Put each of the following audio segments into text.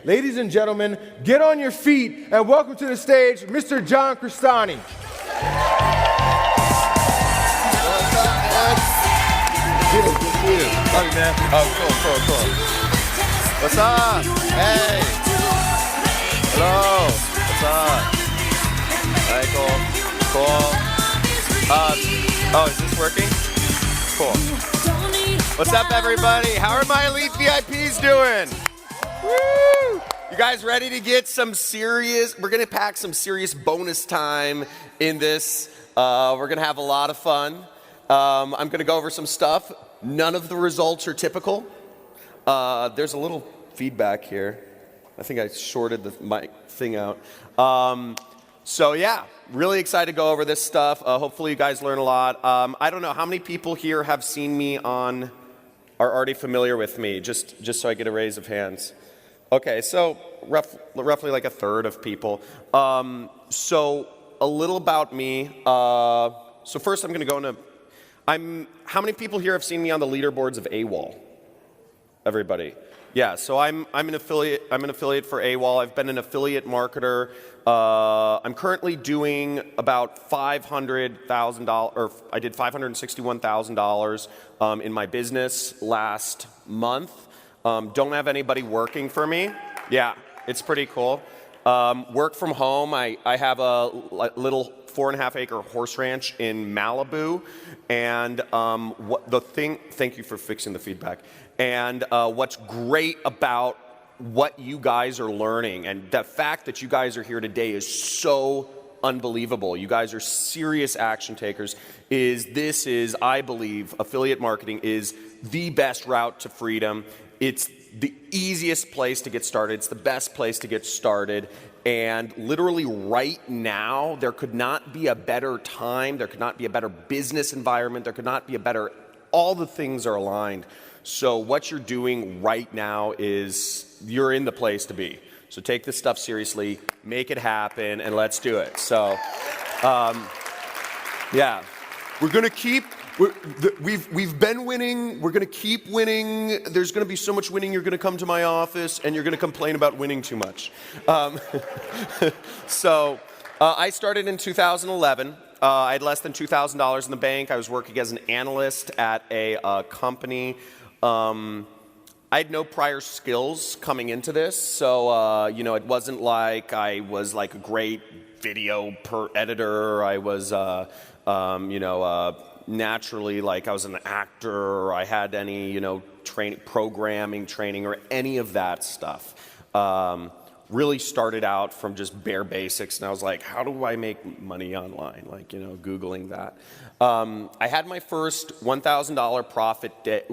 Ladies and gentlemen, get on your feet and welcome to the stage, Mr. John Crestani. Good to see you. Love you, man. Oh, cool. What's up? Hey. Hello. What's up? Alright, cool. Is this working? Cool. What's up, everybody? How are my elite VIPs doing? Woo! You guys ready to get some serious? We're gonna pack some serious bonus time in this. We're gonna have a lot of fun. I'm gonna go over some stuff. None of the results are typical. There's a little feedback here. I think I shorted the mic thing out. So yeah, really excited to go over this stuff. Hopefully you guys learn a lot. I don't know how many people here have seen me are already familiar with me, just so I get a raise of hands. Okay, so roughly like a third of people. So a little about me. So first I'm gonna go into, how many people here have seen me on the leaderboards of AWOL? Everybody. Yeah, so I'm an affiliate for AWOL. I've been an affiliate marketer. I'm currently doing about $500,000, or I did $561,000 in my business last month. Don't have anybody working for me. Yeah, it's pretty cool. Work from home. I have a little 4.5-acre horse ranch in Malibu, and thank you for fixing the feedback. And what's great about what you guys are learning, and the fact that you guys are here today is so unbelievable. You guys are serious action takers. I believe, affiliate marketing is the best route to freedom. It's the easiest place to get started. It's the best place to get started. And literally right now, there could not be a better time. There could not be a better business environment. There could not be a better, all the things are aligned. So what you're doing right now is you're in the place to be. So take this stuff seriously, make it happen, and let's do it. So, yeah, we're gonna keep. We've been winning. We're gonna keep winning. There's gonna be so much winning. You're gonna come to my office and you're gonna complain about winning too much. So I started in 2011. I had less than $2,000 in the bank. I was working as an analyst at a company. I had no prior skills coming into this, so it wasn't like I was like a great video editor. I was naturally, like I was an actor, or I had any programming training or any of that stuff. Really started out from just bare basics, and I was like, how do I make money online? Like, Googling that. I had my first $1,000 profit day.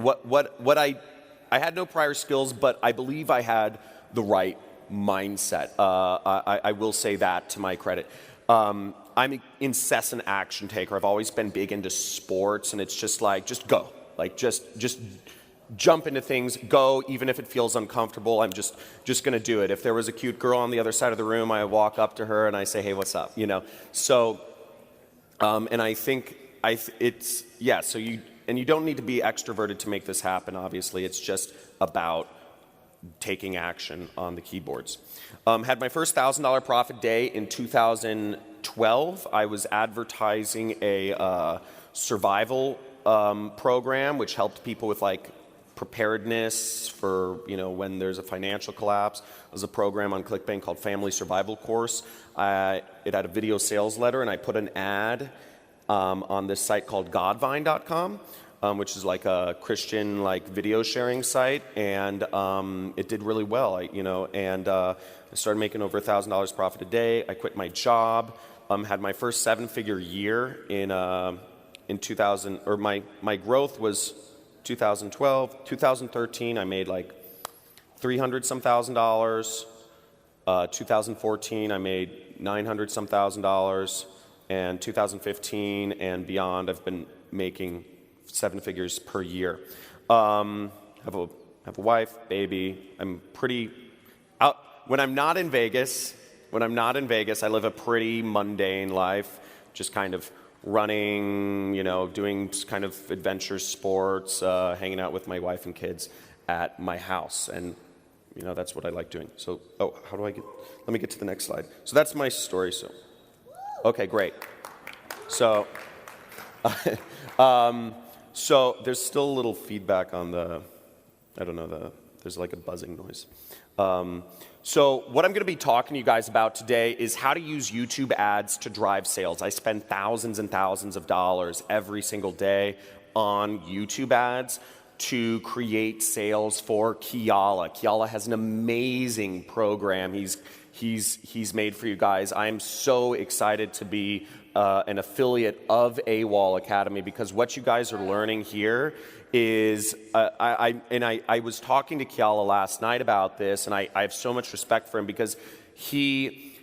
I had no prior skills, but I believe I had the right mindset. I will say that to my credit. I'm an incessant action taker. I've always been big into sports, and it's just like, just go. Like, just jump into things, go, even if it feels uncomfortable. I'm just gonna do it. If there was a cute girl on the other side of the room, I walk up to her and I say, hey, what's up? So, and I think so you don't need to be extroverted to make this happen, obviously. It's just about taking action on the keyboards. Had my first $1,000 profit day in 2012. I was advertising a survival program, which helped people with like preparedness for when there's a financial collapse. It was a program on ClickBank called Family Survival Course. It had a video sales letter, and I put an ad on this site called Godvine.com, which is like a Christian video sharing site, and it did really well. I started making over $1,000 profit a day. I quit my job. Had my first 7-figure year in 2000, or my growth was 2012. 2013, I made like $300-some thousand. 2014, I made $900-some thousand. And 2015 and beyond, I've been making 7 figures per year. Have a wife, baby. I'm pretty out. When I'm not in Vegas, I live a pretty mundane life, just kind of running, doing kind of adventure sports, hanging out with my wife and kids at my house. And That's what I like doing. So, how do I get, let me get to the next slide. So that's my story. So, okay, great. So, so there's still a little feedback on there's like a buzzing noise. So what I'm going to be talking to you guys about today is how to use YouTube ads to drive sales. I spend thousands and thousands of dollars every single day on YouTube ads to create sales for Kiala. Kiala has an amazing program he's made for you guys. I'm so excited to be an affiliate of AWOL Academy, because what you guys are learning here is, I was talking to Kiala last night about this, and I have so much respect for him, because he,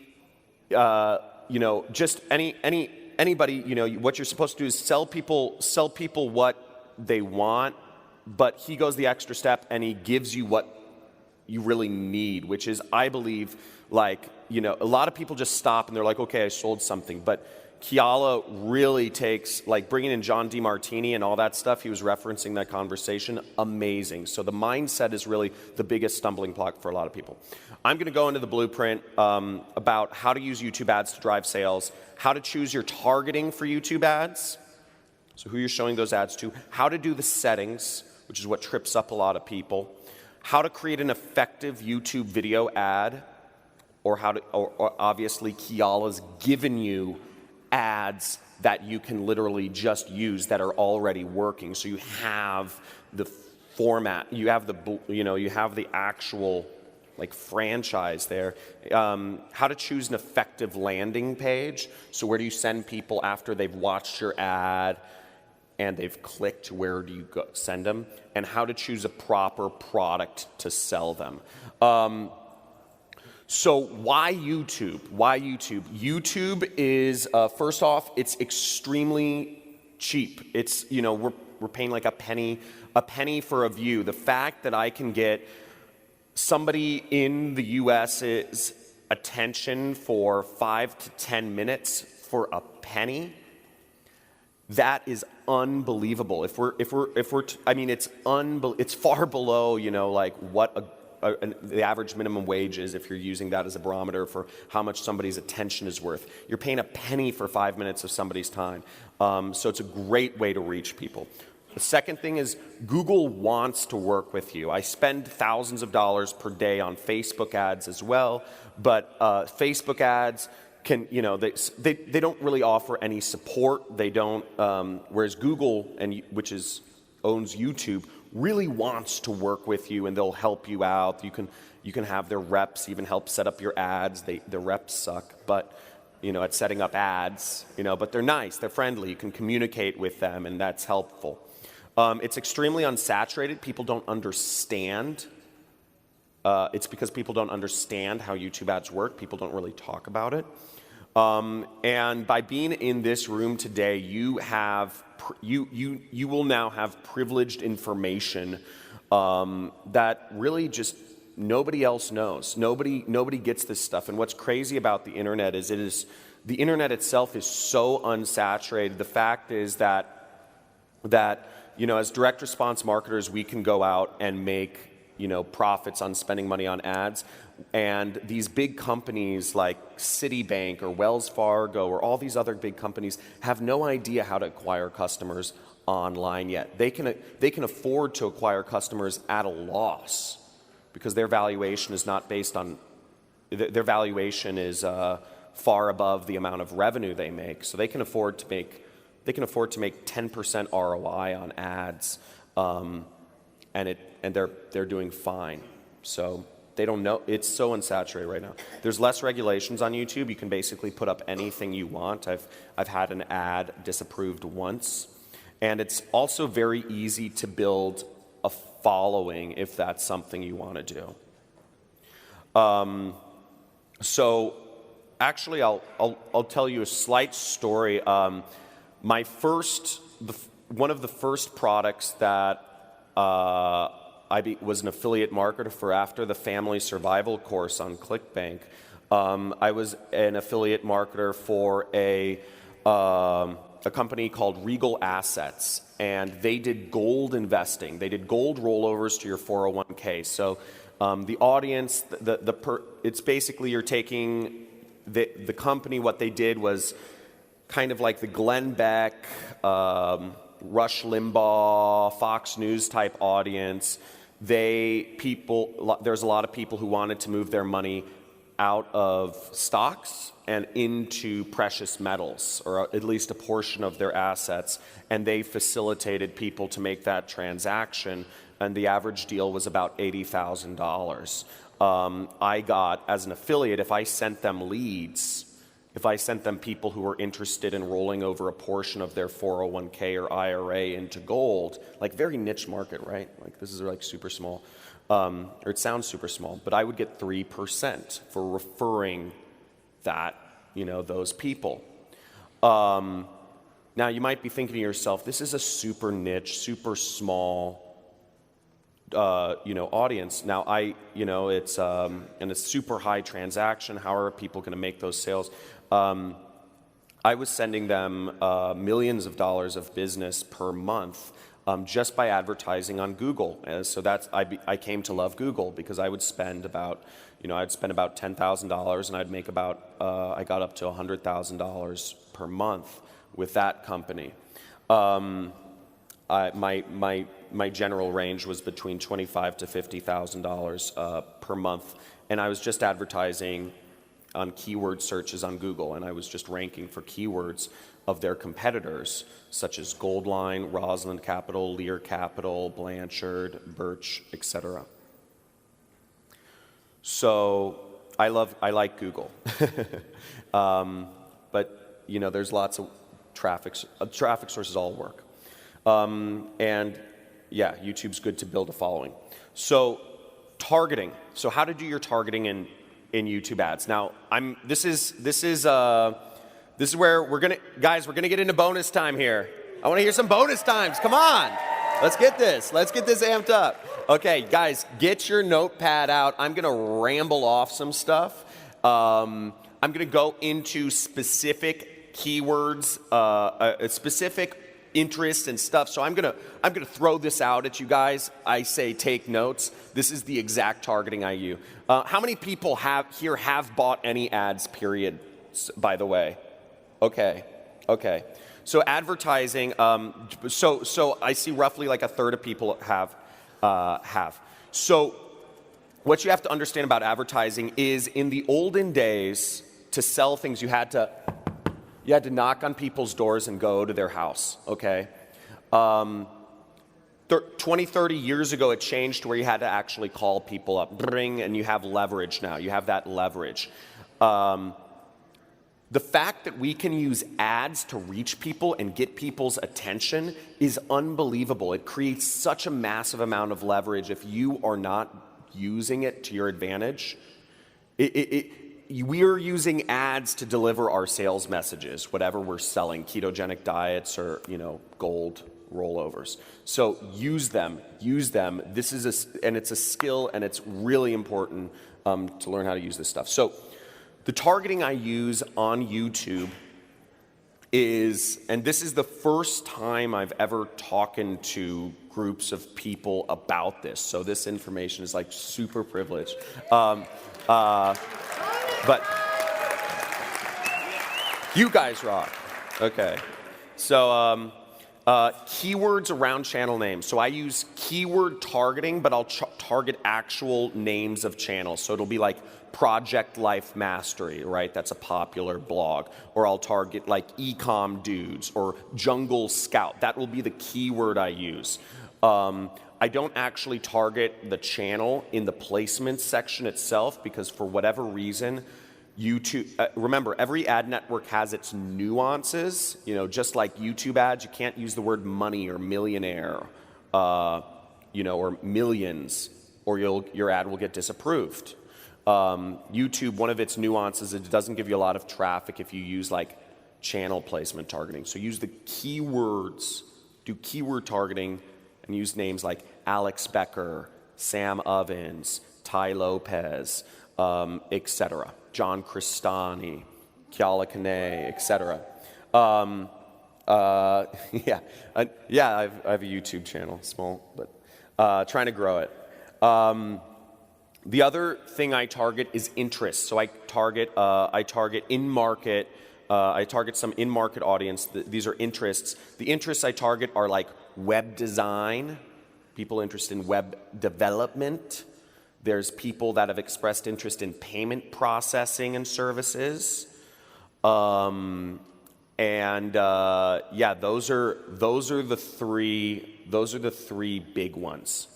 just anybody, what you're supposed to do is sell people what they want, but he goes the extra step and he gives you what you really need, which is, I believe, a lot of people just stop and they're like, okay, I sold something, but Kiala really takes, bringing in John DeMartini and all that stuff, he was referencing that conversation, amazing. So the mindset is really the biggest stumbling block for a lot of people. I'm going to go into the blueprint about how to use YouTube ads to drive sales, how to choose your targeting for YouTube ads, so who you're showing those ads to, how to do the settings, which is what trips up a lot of people, how to create an effective YouTube video ad, or obviously Kiala's given you ads that you can literally just use that are already working. So you have the format, you have the actual franchise there. How to choose an effective landing page. So where do you send people after they've watched your ad and they've clicked? Where do you send them? And how to choose a proper product to sell them. So why YouTube? Why YouTube? YouTube is, first off, it's extremely cheap. It's, we're paying like a penny for a view. The fact that I can get somebody in the US's attention for 5 to 10 minutes for a penny, that is unbelievable. It's far below, what the average minimum wage is, if you're using that as a barometer for how much somebody's attention is worth. You're paying a penny for 5 minutes of somebody's time. So it's a great way to reach people. The second thing is Google wants to work with you. I spend thousands of dollars per day on Facebook ads as well, but Facebook ads can, they don't really offer any support. They don't, whereas Google, which owns YouTube, really wants to work with you, and they'll help you out. You can have their reps even help set up your ads. The reps suck, but at setting up ads, but they're nice, they're friendly. You can communicate with them, and that's helpful. It's extremely unsaturated. People don't understand. It's because people don't understand how YouTube ads work. People don't really talk about it. And by being in this room today, you will now have privileged information that really just nobody else knows. Nobody gets this stuff. And what's crazy about the internet is the internet itself is so unsaturated. The fact is that as direct response marketers, we can go out and make profits on spending money on ads. And these big companies like Citibank or Wells Fargo or all these other big companies have no idea how to acquire customers online yet. They can afford to acquire customers at a loss because their valuation is not based on, their valuation is far above the amount of revenue they make. So they can afford to make 10% ROI on ads, and they're doing fine. So they don't know. It's so unsaturated right now. There's less regulations on YouTube. You can basically put up anything you want. I've had an ad disapproved once, and it's also very easy to build a following if that's something you want to do. So actually, I'll tell you a slight story. One of the first products that I was an affiliate marketer for after the family survival course on ClickBank. I was an affiliate marketer for a company called Regal Assets, and they did gold investing. They did gold rollovers to your 401k. So The audience, it's basically you're taking the company, what they did was kind of like the Glenn Beck, Rush Limbaugh, Fox News type audience. There's a lot of people who wanted to move their money out of stocks and into precious metals, or at least a portion of their assets, and they facilitated people to make that transaction, and the average deal was about $80,000. I got, as an affiliate, if I sent them leads, if I sent them people who were interested in rolling over a portion of their 401k or IRA into gold, like very niche market, right? Like this is like super small, or it sounds super small, but I would get 3% for referring that, those people. Now you might be thinking to yourself, this is a super niche, super small, audience. Now it's and a super high transaction. How are people going to make those sales? I was sending them millions of dollars of business per month just by advertising on Google. So I came to love Google because I would spend about, I'd spend about $10,000 and I'd make about, I got up to $100,000 per month with that company. My general range was between $25,000 to $50,000 per month, and I was just advertising on keyword searches on Google, and I was just ranking for keywords of their competitors, such as Goldline, Rosalind Capital, Lear Capital, Blanchard, Birch, etc. So I like Google, but there's lots of traffic sources all work, and yeah, YouTube's good to build a following. So targeting. So how to do your targeting in YouTube ads. Now this is where we're gonna get into bonus time here. I want to hear some bonus times. Come on, let's get this amped up. Okay, guys, get your notepad out. I'm gonna ramble off some stuff. I'm gonna go into specific keywords, specific interests and stuff. So I'm gonna throw this out at you guys. I say take notes. This is the exact targeting I use. How many people have bought any ads, period, by the way? Okay. So advertising, so I see roughly like a third of people have. So what you have to understand about advertising is in the olden days, to sell things, you had to knock on people's doors and go to their house, okay? 20, 30 years ago, it changed to where you had to actually call people up, and you have leverage now. You have that leverage. The fact that we can use ads to reach people and get people's attention is unbelievable. It creates such a massive amount of leverage if you are not using it to your advantage. We're using ads to deliver our sales messages, whatever we're selling, ketogenic diets or, gold rollovers. So use them. This is and it's a skill, and it's really important to learn how to use this stuff. So the targeting I use on YouTube is, and this is the first time I've ever talked to groups of people about this. So this information is like super privileged. But you guys rock. Okay. So keywords around channel names. So I use keyword targeting, but I'll target actual names of channels. So it'll be like Project Life Mastery, right? That's a popular blog. Or I'll target like Ecom Dudes or Jungle Scout. That will be the keyword I use. I don't actually target the channel in the placement section itself because for whatever reason, YouTube, remember, every ad network has its nuances. Just like YouTube ads, you can't use the word money or millionaire, or millions, or your ad will get disapproved. YouTube, one of its nuances, it doesn't give you a lot of traffic if you use like channel placement targeting. So use the keywords, do keyword targeting, and use names like Alex Becker, Sam Ovens, Ty Lopez, etc. John Crestani, Kiala Kane, etc. I have a YouTube channel, small, but trying to grow it. The other thing I target is interest. So I target in-market. I target some in-market audience. These are interests. The interests I target are like web design, people interested in web development. There's people that have expressed interest in payment processing and services. Yeah, those are the three big ones.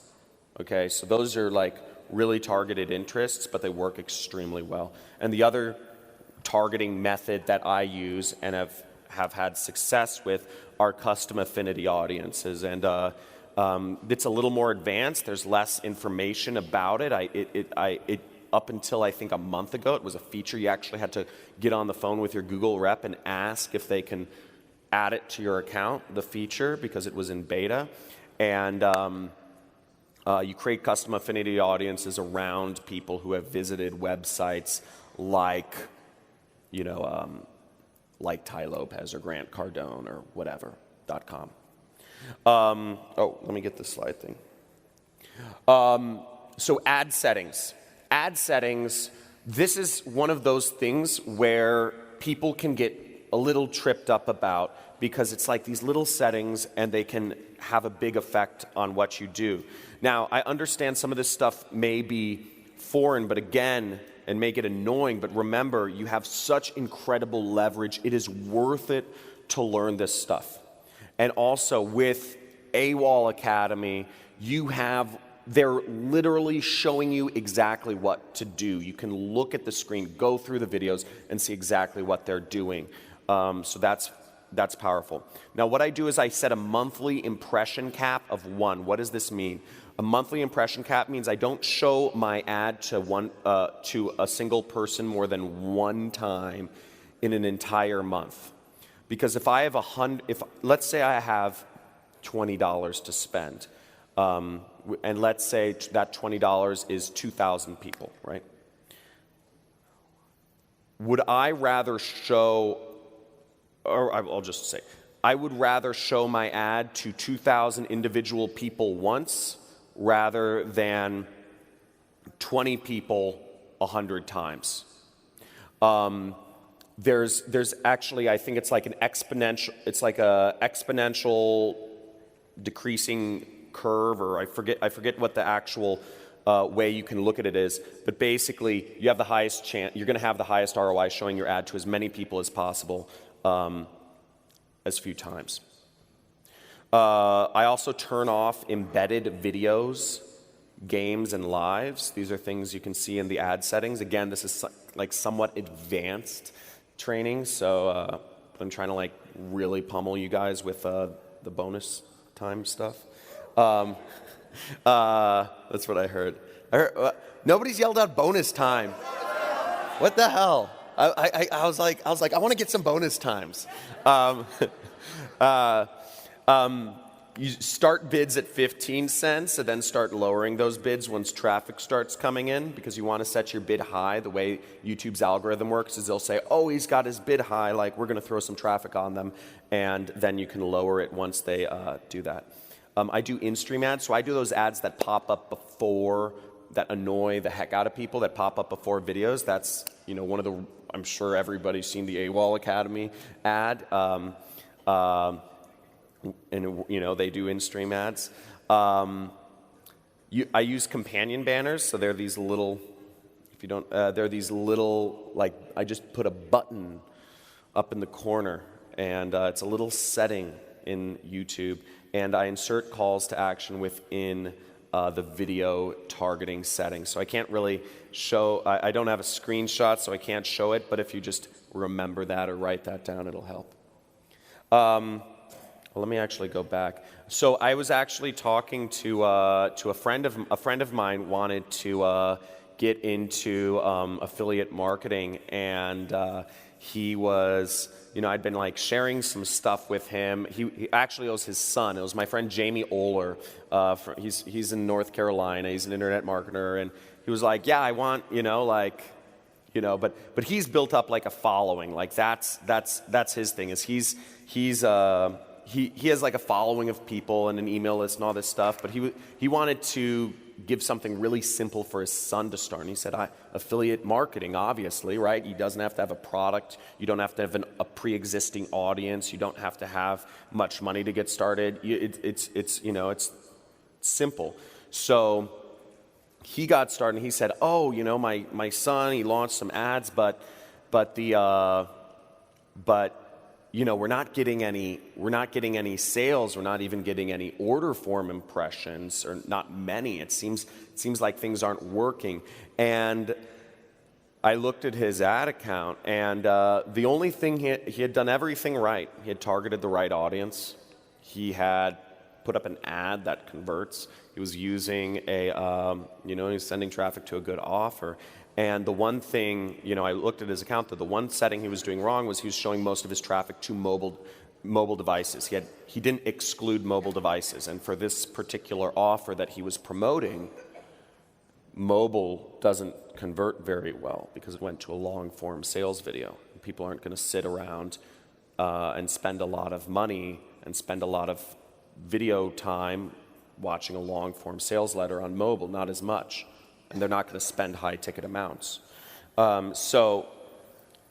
Okay, so those are like really targeted interests, but they work extremely well. And the other targeting method that I use and have had success with are custom affinity audiences. And it's a little more advanced. There's less information about it. Up until I think a month ago, it was a feature you actually had to get on the phone with your Google rep and ask if they can add it to your account, the feature, because it was in beta. And you create custom affinity audiences around people who have visited websites like, like Ty Lopez or Grant Cardone or whatever, .com. Let me get this slide thing. So ad settings. Ad settings, this is one of those things where people can get a little tripped up about because it's like these little settings and they can have a big effect on what you do. Now, I understand some of this stuff may be foreign, but again, and may get annoying, but remember, you have such incredible leverage. It is worth it to learn this stuff. And also with AWOL Academy, they're literally showing you exactly what to do. You can look at the screen, go through the videos, and see exactly what they're doing. So that's powerful. Now, what I do is I set a monthly impression cap of 1. What does this mean? A monthly impression cap means I don't show my ad to a single person more than one time in an entire month. Because if I have let's say I have $20 to spend, and let's say that $20 is 2,000 people, right? Would I rather show, or I'll just say, I would rather show my ad to 2,000 individual people once rather than 20 people 100 times. There's actually, I think it's like a exponential decreasing curve, or I forget what the actual way you can look at it is, but basically you have the highest chance, you're going to have the highest ROI showing your ad to as many people as possible, as few times. I also turn off embedded videos, games, and lives. These are things you can see in the ad settings. Again, this is like somewhat advanced training, so I'm trying to like really pummel you guys with the bonus time stuff. That's what I heard. Nobody's yelled out bonus time. What the hell? I was like, I want to get some bonus times. You start bids at 15 cents and then start lowering those bids once traffic starts coming in, because you want to set your bid high. The way YouTube's algorithm works is they'll say, oh, he's got his bid high, like we're going to throw some traffic on them, and then you can lower it once they do that. I do in-stream ads, so I do those ads that pop up before, that annoy the heck out of people, that pop up before videos. That's, one of the, I'm sure everybody's seen the AWOL Academy ad. And they do in-stream ads. I use companion banners, so they're these little, they're these little, like, I just put a button up in the corner, and it's a little setting in YouTube, and I insert calls to action within the video targeting settings. So I can't really show, I don't have a screenshot, so I can't show it, but if you just remember that or write that down, it'll help. Well, let me actually go back. So I was actually talking to a friend of mine wanted to get into affiliate marketing, and he was, I'd been like sharing some stuff with him. He actually, it was his son. It was my friend Jamie Oler. He's in North Carolina. He's an internet marketer, and he was like, yeah, I want, but he's built up like a following. Like that's his thing. Is he has like a following of people and an email list and all this stuff, but he wanted to give something really simple for his son to start. And he said, affiliate marketing, obviously, right? He doesn't have to have a product. You don't have to have a pre-existing audience. You don't have to have much money to get started. It's simple. So he got started, and he said, oh, my son, he launched some ads, but we're not getting any sales. We're not even getting any order form impressions, or not many. It seems like things aren't working. And I looked at his ad account, and the only thing he had done everything right. He had targeted the right audience. He had put up an ad that converts. He was using he was sending traffic to a good offer. And the one thing, I looked at his account, that the one setting he was doing wrong was he was showing most of his traffic to mobile devices. He didn't exclude mobile devices. And for this particular offer that he was promoting, mobile doesn't convert very well because it went to a long-form sales video. People aren't going to sit around and spend a lot of money and spend a lot of video time watching a long-form sales letter on mobile, not as much. And they're not going to spend high-ticket amounts. So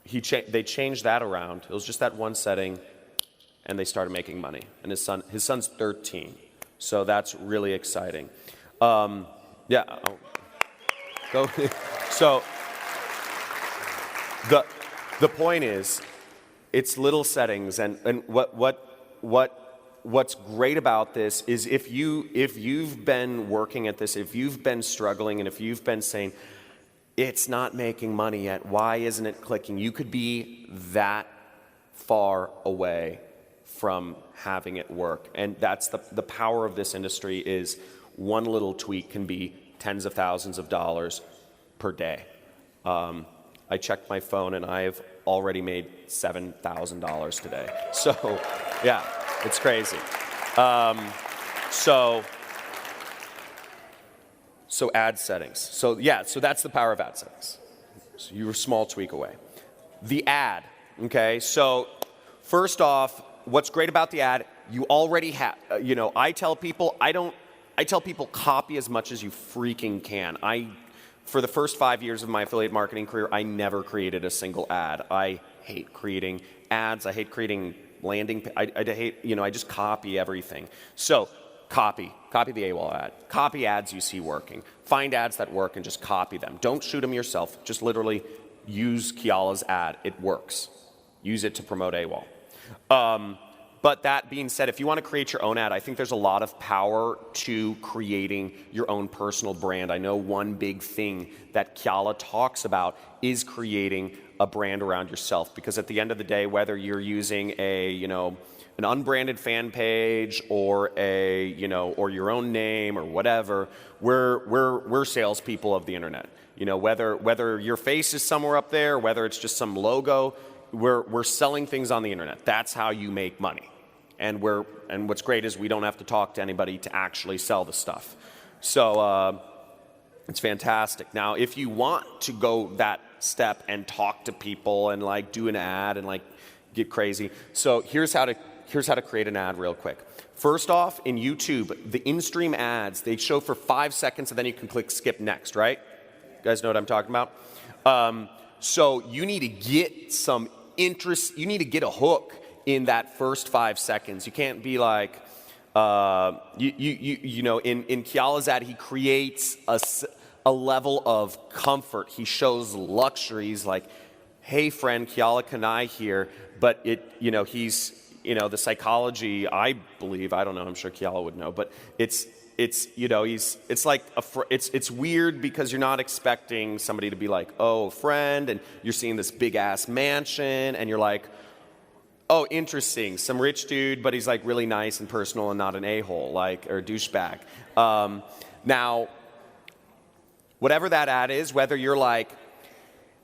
they changed that around. It was just that one setting, and they started making money. And his son's 13, so that's really exciting. So the point is, it's little settings, and what's great about this is if you've been working at this, if you've been struggling, and if you've been saying, it's not making money yet, why isn't it clicking? You could be that far away from having it work. And that's the power of this industry, is one little tweak can be tens of thousands of dollars per day. I checked my phone, and I have already made $7,000 today. So, yeah. It's crazy. So ad settings. So that's the power of ad settings. So you're a small tweak away. The ad, okay? So first off, what's great about the ad, you already have, I tell people copy as much as you freaking can. For the first 5 years of my affiliate marketing career, I never created a single ad. I hate creating ads. I hate creating landing. I just copy everything. So copy the AWOL ad. Copy ads you see working. Find ads that work and just copy them. Don't shoot them yourself. Just literally use Kiala's ad. It works. Use it to promote AWOL. But that being said, if you want to create your own ad, I think there's a lot of power to creating your own personal brand. I know one big thing that Kiala talks about is creating a brand around yourself, because at the end of the day, whether you're using an unbranded fan page or or your own name or whatever, we're salespeople of the internet. Whether your face is somewhere up there, whether it's just some logo, we're selling things on the internet. That's how you make money. And what's great is we don't have to talk to anybody to actually sell the stuff. So it's fantastic. Now, if you want to go that step and talk to people and do an ad and get crazy, so here's how to create an ad real quick. First off, in YouTube, the in-stream ads, they show for 5 seconds, and then you can click skip next, right? You guys know what I'm talking about? So you need to get some interest. You need to get a hook in that first 5 seconds. You can't be in Kiala's ad, he creates a level of comfort. He shows luxuries like, hey friend, Kiala Kanai here, but he's, the psychology, I believe, I don't know, I'm sure Kiala would know, but it's weird because you're not expecting somebody to be like, oh, friend, and you're seeing this big ass mansion, and you're like, oh, interesting, some rich dude, but he's really nice and personal and not an a-hole, or a douchebag. Now, whatever that ad is, whether you're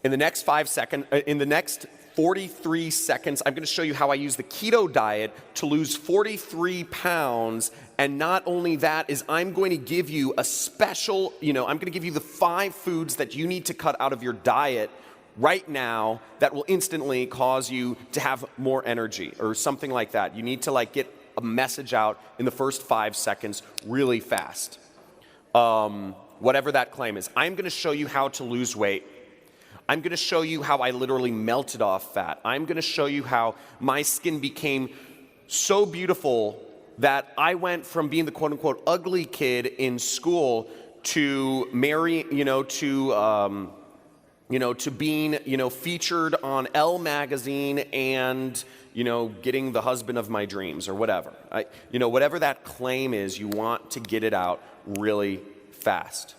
in the next 5 seconds, in the next 43 seconds, I'm going to show you how I use the keto diet to lose 43 pounds. And not only that is I'm going to give you a special, I'm going to give you the 5 foods that you need to cut out of your diet right now that will instantly cause you to have more energy or something like that. You need to get a message out in the first 5 seconds really fast. whatever that claim is. I'm going to show you how to lose weight. I'm going to show you how I literally melted off fat. I'm going to show you how my skin became so beautiful that I went from being the quote-unquote ugly kid in school to to being, featured on Elle magazine and, getting the husband of my dreams or whatever. Whatever that claim is, you want to get it out really fast.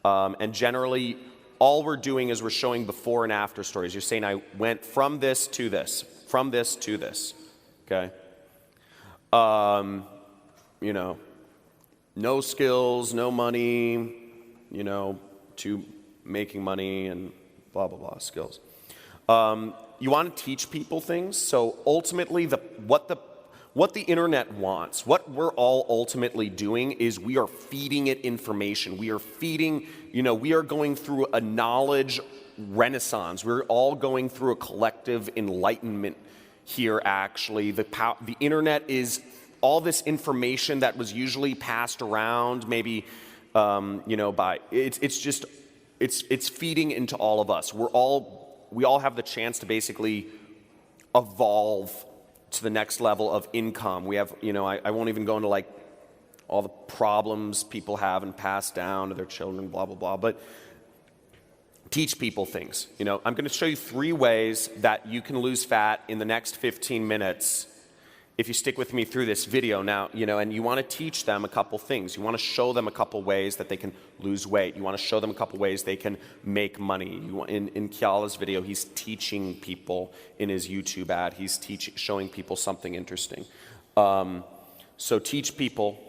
And generally, all we're doing is we're showing before and after stories. You're saying, I went from this to this, from this to this, okay? No skills, no money, to making money and blah, blah, blah, skills. You want to teach people things. So ultimately, what the internet wants, what we're all ultimately doing is we are feeding it information. We are feeding, we are going through a knowledge renaissance. We're all going through a collective enlightenment here, actually. The internet is all this information that was usually passed around, maybe, it's feeding into all of us. We all have the chance to basically evolve to the next level of income. We have, I won't even go into like all the problems people have and pass down to their children, blah, blah, blah, but teach people things. I'm going to show you 3 ways that you can lose fat in the next 15 minutes if you stick with me through this video now, and you want to teach them a couple things. You want to show them a couple ways that they can lose weight. You want to show them a couple ways they can make money. In Kiala's video, he's teaching people in his YouTube ad. He's showing people something interesting. So teach people.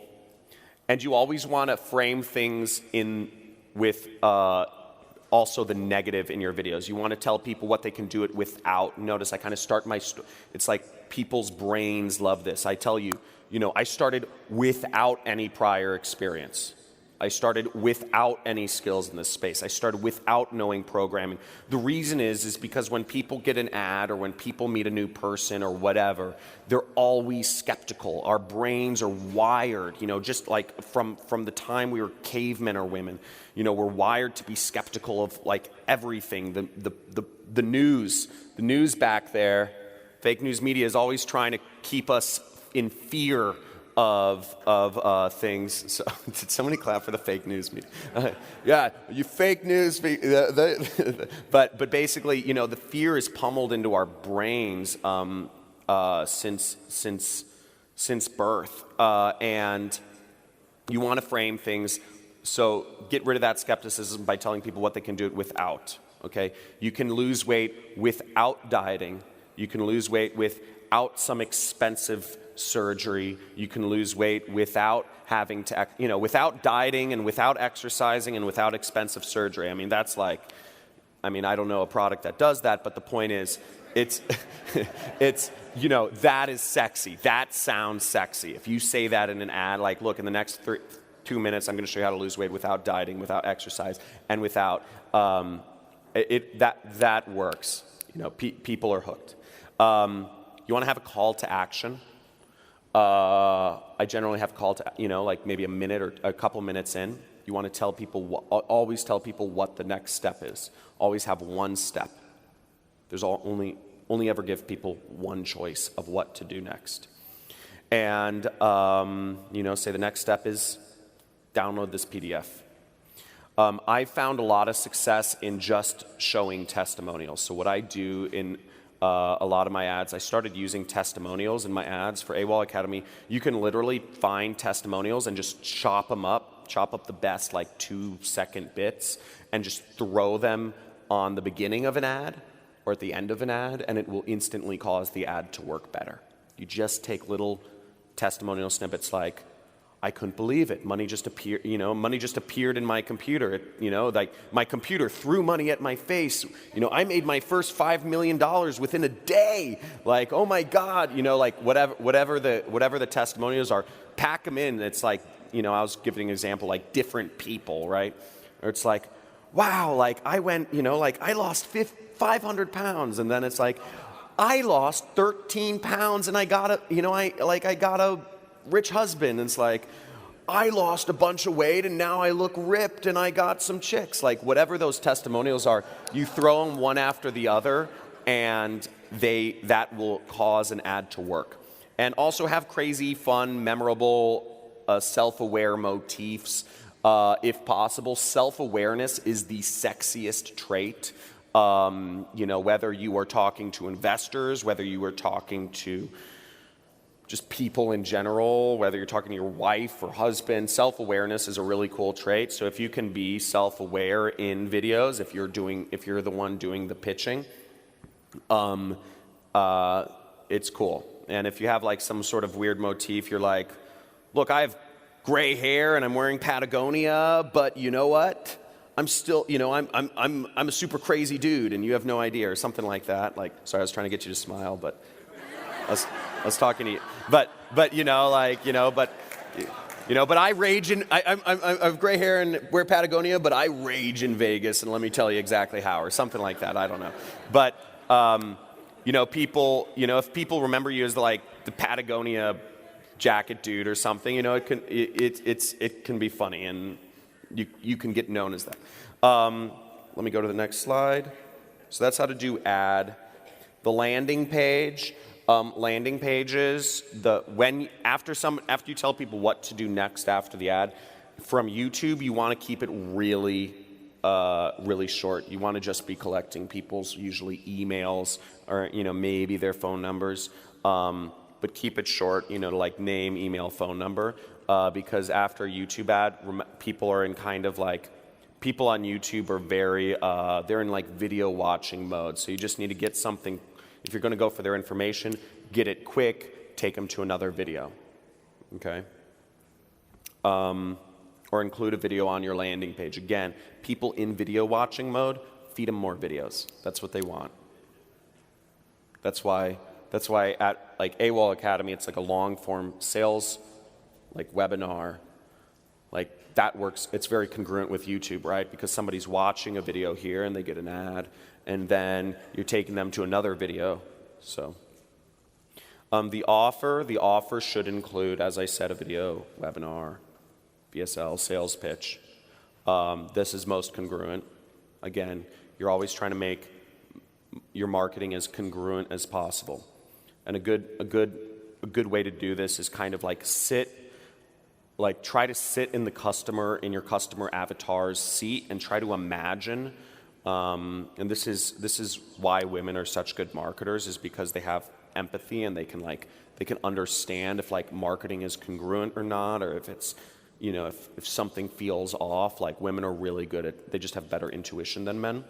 And you always want to frame things with also the negative in your videos. You want to tell people what they can do it without. Notice I kind of start it's like people's brains love this. I tell you, I started without any prior experience. I started without any skills in this space. I started without knowing programming. The reason is because when people get an ad or when people meet a new person or whatever, they're always skeptical. Our brains are wired, just like from the time we were cavemen or women, we're wired to be skeptical of like everything. The news back there, fake news media is always trying to keep us in fear of things. So did somebody clap for the fake news media? Yeah, you fake news. But basically, the fear is pummeled into our brains since birth, and you want to frame things. So get rid of that skepticism by telling people what they can do it without. Okay, you can lose weight without dieting. You can lose weight without some expensive surgery. You can lose weight without having to, without dieting and without exercising and without expensive surgery. I mean, that's like, I don't know a product that does that, but the point is, it's, that is sexy. That sounds sexy. If you say that in an ad, like, look, in the next 2 minutes, I'm going to show you how to lose weight without dieting, without exercise, and without, that works. People are hooked. You want to have a call to action. I generally have a call to, like maybe a minute or a couple minutes in. You want to tell people, always tell people what the next step is. Always have one step. There's only ever give people one choice of what to do next. And, say the next step is download this PDF. I found a lot of success in just showing testimonials. So what I do in a lot of my ads, I started using testimonials in my ads for AWOL Academy. You can literally find testimonials and just chop up the best like 2-second bits and just throw them on the beginning of an ad or at the end of an ad, and it will instantly cause the ad to work better. You just take little testimonial snippets like, I couldn't believe it. Money just appeared, money just appeared in my computer. Like my computer threw money at my face. I made my first $5 million within a day. Like, oh my God, like whatever the testimonials are, pack them in. It's like, I was giving an example, like different people, right? Or it's like, wow, like I went, like I lost 500 pounds. And then it's like, I lost 13 pounds and I got a rich husband. And it's like, I lost a bunch of weight and now I look ripped and I got some chicks. Like whatever those testimonials are, you throw them one after the other and that will cause an ad to work. And also have crazy, fun, memorable, self-aware motifs. If possible, self-awareness is the sexiest trait. Whether you are talking to investors, whether you are talking to just people in general, whether you're talking to your wife or husband, self-awareness is a really cool trait. So if you can be self-aware in videos, if you're the one doing the pitching, it's cool. And if you have like some sort of weird motif, you're like, look, I have gray hair and I'm wearing Patagonia, but you know what? I'm still, I'm a super crazy dude and you have no idea, or something like that. Like, sorry, I was trying to get you to smile, but I was talking to you. But I rage in, I have gray hair and wear Patagonia, but I rage in Vegas, and let me tell you exactly how, or something like that. I don't know. But, people, if people remember you as like the Patagonia jacket dude or something, it can be funny, and you can get known as that. Let me go to the next slide. So that's how to do ad. The landing page. Landing pages, after you tell people what to do next after the ad, from YouTube you want to keep it really short. You want to just be collecting people's usually emails or maybe their phone numbers, but keep it short. Like name, email, phone number, because after a YouTube ad, people are in kind of like, people on YouTube are very they're in like video watching mode. So you just need to get something. If you're going to go for their information, get it quick, take them to another video, okay? Or include a video on your landing page. Again, people in video watching mode, feed them more videos. That's what they want. That's why at like AWOL Academy, it's like a long form sales like webinar. Like that works, it's very congruent with YouTube, right? Because somebody's watching a video here and they get an ad, and then you're taking them to another video. So the offer should include, as I said, a video, webinar, VSL, sales pitch. This is most congruent. Again, you're always trying to make your marketing as congruent as possible. And a good way to do this is kind of like try to sit in your customer avatar's seat and try to imagine. And this is why women are such good marketers, is because they have empathy and they can understand if like marketing is congruent or not, or if it's, if something feels off. Like women are really good they just have better intuition than men,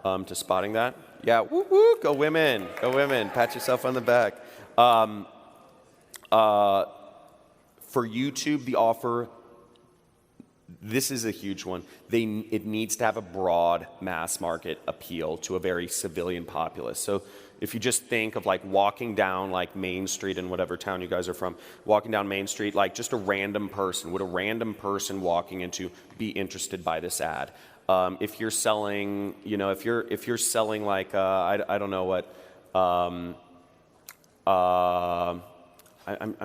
to spotting that. Yeah, woo woo, go women, pat yourself on the back. For YouTube, the offer, this is a huge one. It needs to have a broad mass market appeal to a very civilian populace. So if you just think of like walking down like Main Street in whatever town you guys are from, walking down Main Street, like just a random person, would a random person walking into be interested by this ad? If you're selling, if you're selling like, I don't know what, I'm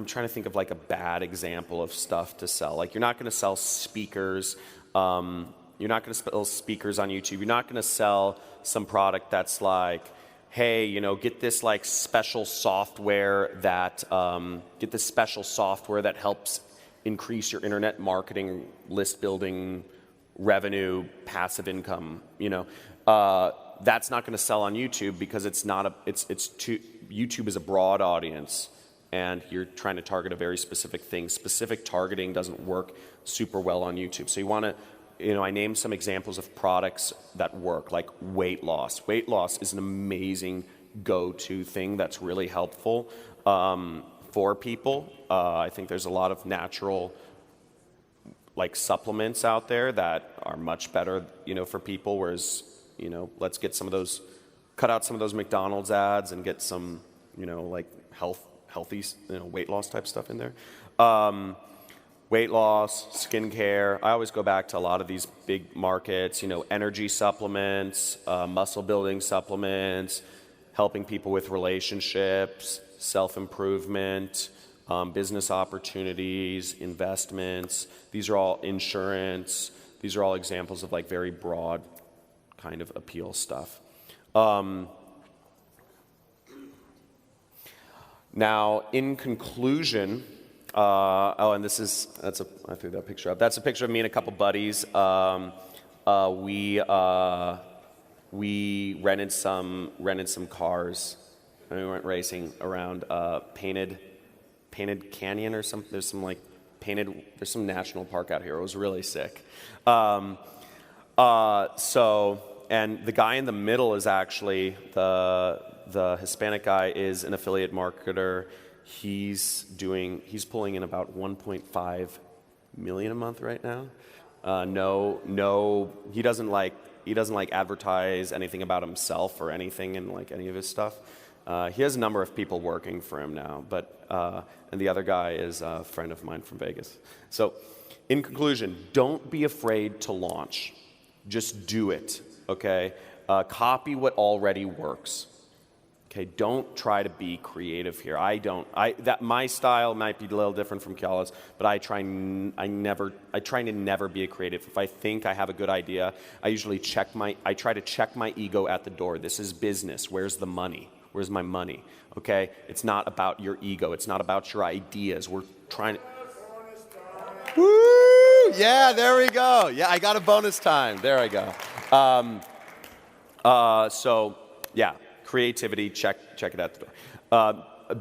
trying to think of like a bad example of stuff to sell. Like you're not going to sell speakers. You're not going to sell speakers on YouTube. You're not going to sell some product that's like, hey, get this like special software that helps increase your internet marketing, list building, revenue, passive income. That's not going to sell on YouTube because YouTube is a broad audience. And you're trying to target a very specific thing. Specific targeting doesn't work super well on YouTube. So you want to, I named some examples of products that work, like weight loss. Weight loss is an amazing go-to thing that's really helpful for people. I think there's a lot of natural like supplements out there that are much better, for people. Whereas, let's get cut out some of those McDonald's ads and get some, like healthy, weight loss type stuff in there. Weight loss, skincare. I always go back to a lot of these big markets, energy supplements, muscle building supplements, helping people with relationships, self-improvement, business opportunities, investments. These are all insurance. These are all examples of like very broad kind of appeal stuff. Now, in conclusion, and I threw that picture up. That's a picture of me and a couple buddies. We rented some cars, and we went racing around Painted Canyon or something. There's some national park out here. It was really sick. And the guy in the middle is actually the Hispanic guy is an affiliate marketer. He's pulling in about 1.5 million a month right now. He doesn't like advertise anything about himself or anything in like any of his stuff. He has a number of people working for him now, and the other guy is a friend of mine from Vegas. So, in conclusion, don't be afraid to launch. Just do it, okay? Copy what already works. Okay, don't try to be creative here. My style might be a little different from Kiala's, but I try to never be a creative. If I think I have a good idea, I try to check my ego at the door. This is business. Where's the money? Where's my money? Okay? It's not about your ego. It's not about your ideas. We're trying to... Woo! Yeah, there we go. Yeah, I got a bonus time. There I go. Yeah, creativity, check it at the door.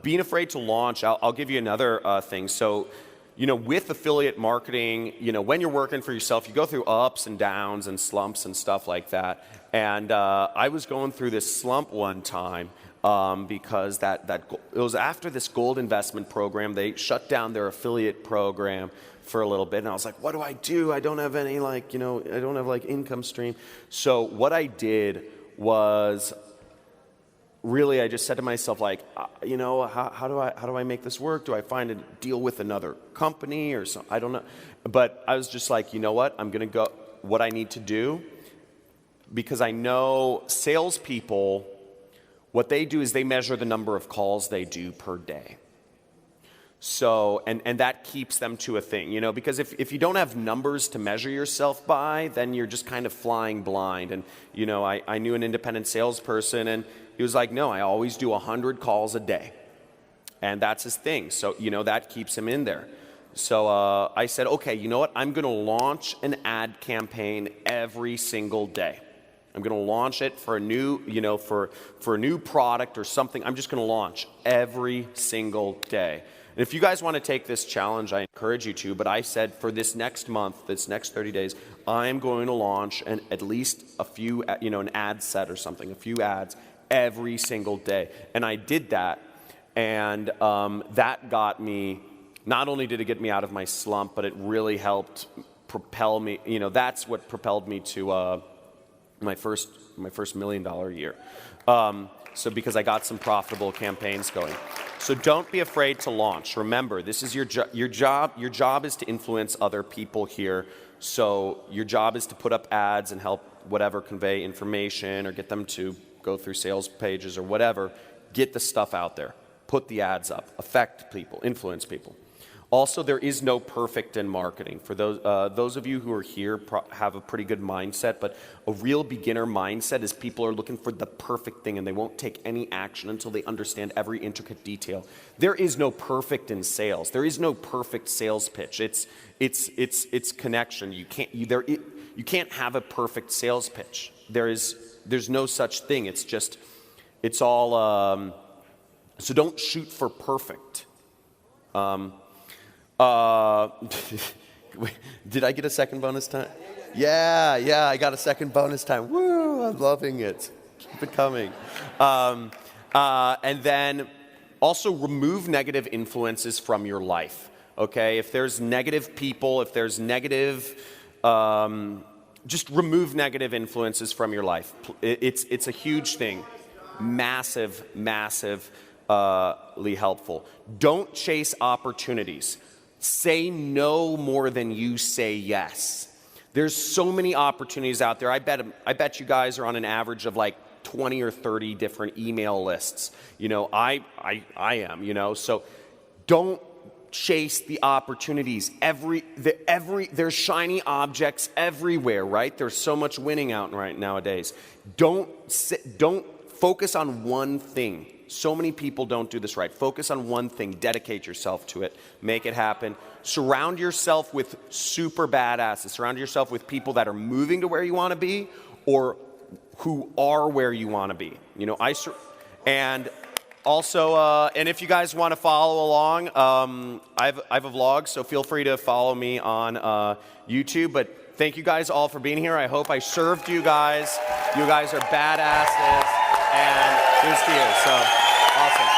Being afraid to launch, I'll give you another thing. So, with affiliate marketing, when you're working for yourself, you go through ups and downs and slumps and stuff like that. And I was going through this slump one time because it was after this gold investment program. They shut down their affiliate program for a little bit, and I was like, what do? I don't have any I don't have income stream. So what I did was really, I just said to myself, how do I make this work? Do I find a deal with another company or something? I don't know. But I was just like, you know what? I'm going to go what I need to do, because I know salespeople, what they do is they measure the number of calls they do per day. So, and that keeps them to a thing, because if you don't have numbers to measure yourself by, then you're just kind of flying blind. And, I knew an independent salesperson, and he was like, no, I always do 100 calls a day. And that's his thing. So, that keeps him in there. So I said, okay, you know what? I'm going to launch an ad campaign every single day. I'm going to launch it for a new, for a new product or something. I'm just going to launch every single day. And if you guys want to take this challenge, I encourage you to. But I said for this next month, this next 30 days, I'm going to launch at least a few, an ad set or something, a few ads every single day. And I did that. And that got me, not only did it get me out of my slump, but it really helped propel me. That's what propelled me to my first $1 million year. So because I got some profitable campaigns going. So don't be afraid to launch. Remember, this is your job. Your job is to influence other people here. So your job is to put up ads and help whatever convey information or get them to go through sales pages or whatever. Get the stuff out there. Put the ads up. Affect people. Influence people. Also, there is no perfect in marketing. For those of you who are here have a pretty good mindset, but a real beginner mindset is people are looking for the perfect thing and they won't take any action until they understand every intricate detail. There is no perfect in sales. There is no perfect sales pitch. It's connection. You can't have a perfect sales pitch. There's no such thing. It's all. So don't shoot for perfect. Did I get a second bonus time? Yeah, I got a second bonus time. Woo, I'm loving it. Keep it coming. And then also remove negative influences from your life. Okay, if there's negative people, if there's negative, just remove negative influences from your life. It's a huge thing. Massively helpful. Don't chase opportunities. Say no more than you say yes. There's so many opportunities out there. I bet you guys are on an average of like 20 or 30 different email lists. I am, so don't chase the opportunities. There's shiny objects everywhere, right? There's so much winning out right nowadays. Don't focus on one thing. So many people don't do this right. Focus on one thing. Dedicate yourself to it. Make it happen. Surround yourself with super badasses. Surround yourself with people that are moving to where you want to be or who are where you want to be. You know, and also, and if you guys want to follow along, I have a vlog, so feel free to follow me on YouTube. But thank you guys all for being here. I hope I served you guys. You guys are badasses. And here's to you. So, awesome.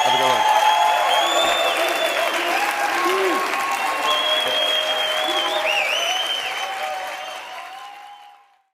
Have a good one.